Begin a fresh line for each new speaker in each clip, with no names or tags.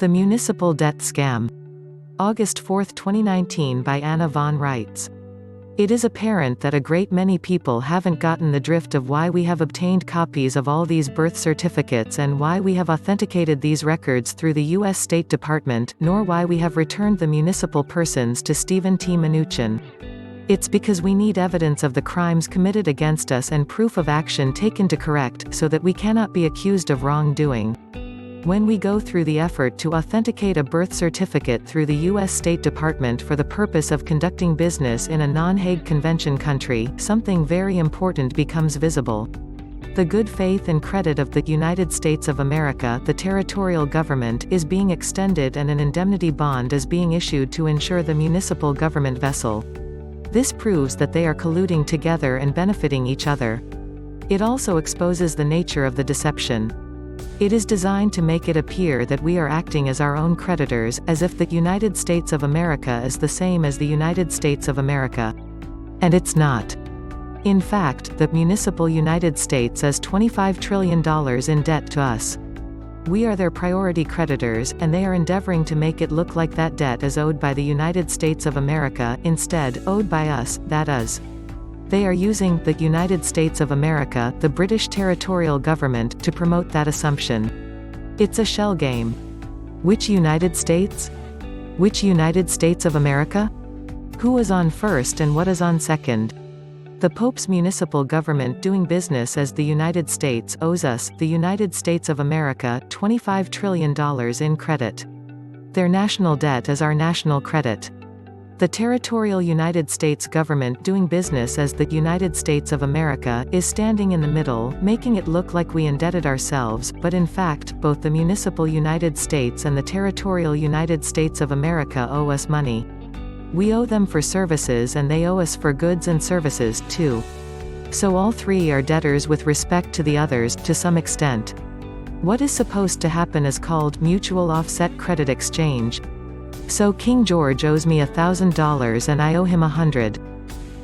The Municipal Debt Scam. August 4, 2019 by Anna von Reitz. It is apparent that a great many people haven't gotten the drift of why we have obtained copies of all these birth certificates and why we have authenticated these records through the U.S. State Department, nor why we have returned the municipal persons to Stephen T. Mnuchin. It's because we need evidence of the crimes committed against us and proof of action taken to correct, so that we cannot be accused of wrongdoing. When we go through the effort to authenticate a birth certificate through the U.S. State Department for the purpose of conducting business in a Non-Hague Convention country, something very important becomes visible. The good faith and credit of the United States of America, the Territorial Government, is being extended and an indemnity bond is being issued to insure the Municipal Government vessel. This proves that they are colluding together and benefiting each other. It also exposes the nature of the deception. It is designed to make it appear that we are acting as our own creditors, as if the United States of America is the same as the United States of America. And it's not. In fact, the municipal United States is $25 trillion in debt to us. We are their priority creditors, and they are endeavoring to make it look like that debt is owed by the United States of America, instead, owed by us, that is. They are using the United States of America, the British Territorial Government, to promote that assumption. It's a shell game. Which United States? Which United States of America? Who is on first and what is on second? The Pope's municipal government doing business as the United States owes us, the United States of America, $25 trillion in credit. Their national debt is our national credit. The Territorial United States government doing business as the United States of America is standing in the middle, making it look like we indebted ourselves, but in fact, both the Municipal United States and the Territorial United States of America owe us money. We owe them for services and they owe us for goods and services, too. So all three are debtors with respect to the others, to some extent. What is supposed to happen is called mutual offset credit exchange. So King George owes me $1,000 and I owe him $100.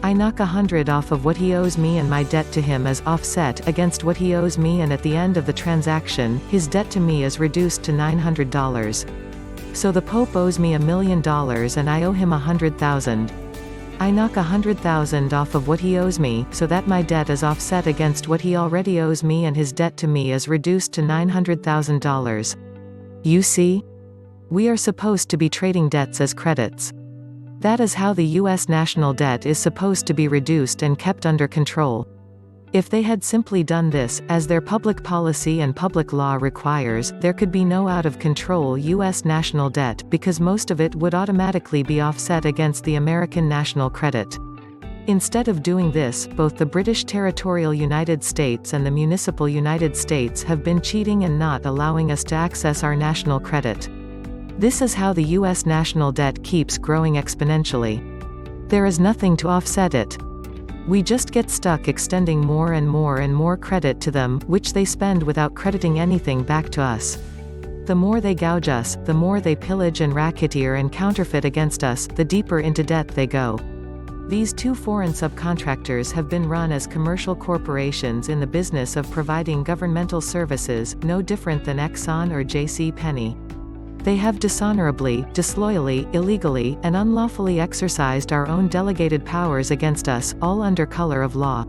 I knock $100 off of what he owes me and my debt to him is offset against what he owes me, and at the end of the transaction, his debt to me is reduced to $900. So the Pope owes me $1 million and I owe him $100,000. I knock $100,000 off of what he owes me, so that my debt is offset against what he already owes me and his debt to me is reduced to $900,000. You see? We are supposed to be trading debts as credits. That is how the U.S. national debt is supposed to be reduced and kept under control. If they had simply done this, as their public policy and public law requires, there could be no out-of-control U.S. national debt, because most of it would automatically be offset against the American national credit. Instead of doing this, both the British Territorial United States and the Municipal United States have been cheating and not allowing us to access our national credit. This is how the U.S. national debt keeps growing exponentially. There is nothing to offset it. We just get stuck extending more and more and more credit to them, which they spend without crediting anything back to us. The more they gouge us, the more they pillage and racketeer and counterfeit against us, the deeper into debt they go. These two foreign subcontractors have been run as commercial corporations in the business of providing governmental services, no different than Exxon or J.C. Penney. They have dishonorably, disloyally, illegally, and unlawfully exercised our own delegated powers against us, all under color of law.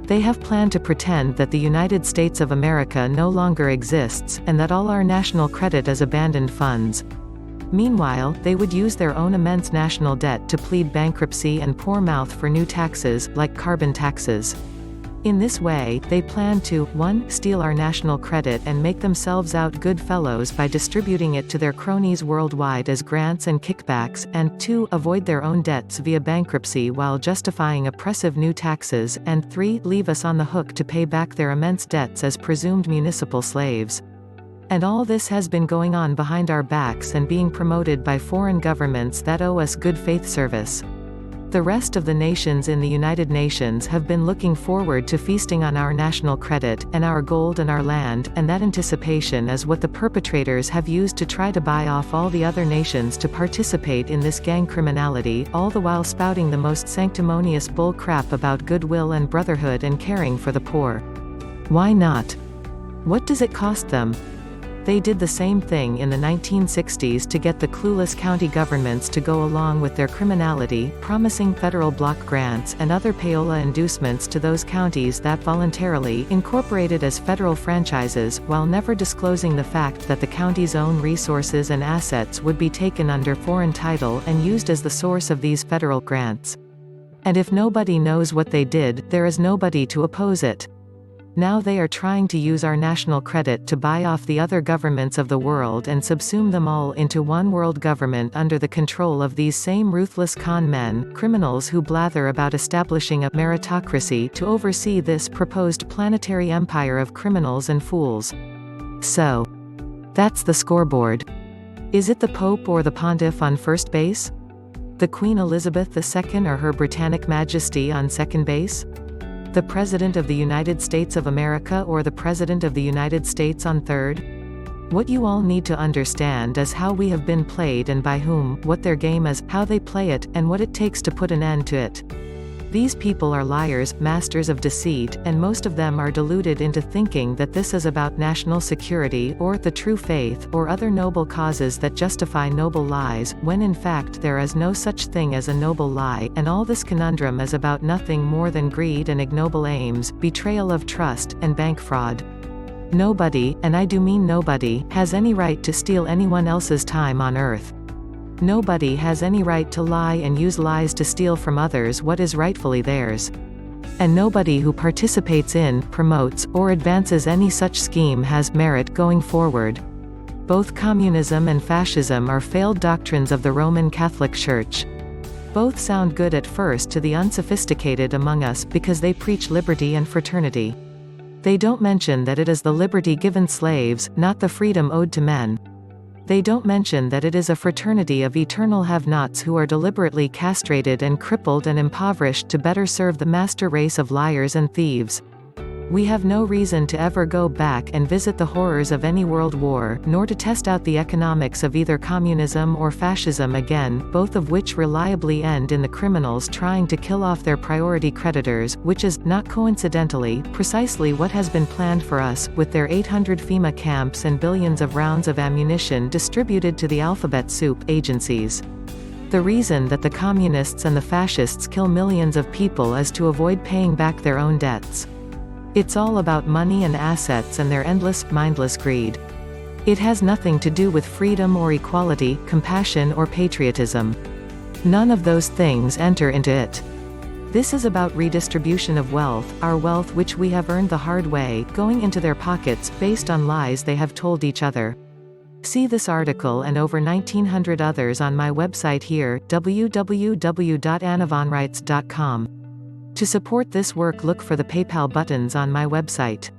They have planned to pretend that the United States of America no longer exists, and that all our national credit is abandoned funds. Meanwhile, they would use their own immense national debt to plead bankruptcy and pour mouth for new taxes, like carbon taxes. In this way, they plan to, 1. Steal our national credit and make themselves out good fellows by distributing it to their cronies worldwide as grants and kickbacks, and 2. Avoid their own debts via bankruptcy while justifying oppressive new taxes, and 3. Leave us on the hook to pay back their immense debts as presumed municipal slaves. And all this has been going on behind our backs and being promoted by foreign governments that owe us good faith service. The rest of the nations in the United Nations have been looking forward to feasting on our national credit, and our gold and our land, and that anticipation is what the perpetrators have used to try to buy off all the other nations to participate in this gang criminality, all the while spouting the most sanctimonious bull crap about goodwill and brotherhood and caring for the poor. Why not? What does it cost them? They did the same thing in the 1960s to get the clueless county governments to go along with their criminality, promising federal block grants and other payola inducements to those counties that voluntarily incorporated as federal franchises, while never disclosing the fact that the county's own resources and assets would be taken under foreign title and used as the source of these federal grants. And if nobody knows what they did, there is nobody to oppose it. Now they are trying to use our national credit to buy off the other governments of the world and subsume them all into one world government under the control of these same ruthless con men, criminals who blather about establishing a meritocracy to oversee this proposed planetary empire of criminals and fools. So, that's the scoreboard. Is it the Pope or the Pontiff on first base? The Queen Elizabeth II or Her Britannic Majesty on second base? The President of the United States of America or the President of the United States on third? What you all need to understand is how we have been played and by whom, what their game is, how they play it, and what it takes to put an end to it. These people are liars, masters of deceit, and most of them are deluded into thinking that this is about national security, or the true faith, or other noble causes that justify noble lies, when in fact there is no such thing as a noble lie, and all this conundrum is about nothing more than greed and ignoble aims, betrayal of trust, and bank fraud. Nobody, and I do mean nobody, has any right to steal anyone else's time on earth. Nobody has any right to lie and use lies to steal from others what is rightfully theirs. And nobody who participates in, promotes, or advances any such scheme has merit going forward. Both communism and fascism are failed doctrines of the Roman Catholic Church. Both sound good at first to the unsophisticated among us because they preach liberty and fraternity. They don't mention that it is the liberty given slaves, not the freedom owed to men. They don't mention that it is a fraternity of eternal have-nots who are deliberately castrated and crippled and impoverished to better serve the master race of liars and thieves. We have no reason to ever go back and visit the horrors of any world war, nor to test out the economics of either communism or fascism again, both of which reliably end in the criminals trying to kill off their priority creditors, which is, not coincidentally, precisely what has been planned for us, with their 800 FEMA camps and billions of rounds of ammunition distributed to the alphabet soup agencies. The reason that the communists and the fascists kill millions of people is to avoid paying back their own debts. It's all about money and assets and their endless, mindless greed. It has nothing to do with freedom or equality, compassion or patriotism. None of those things enter into it. This is about redistribution of wealth, our wealth which we have earned the hard way, going into their pockets, based on lies they have told each other. See this article and over 1900 others on my website here, www.annavonreitz.com. To support this work, look for the PayPal buttons on my website.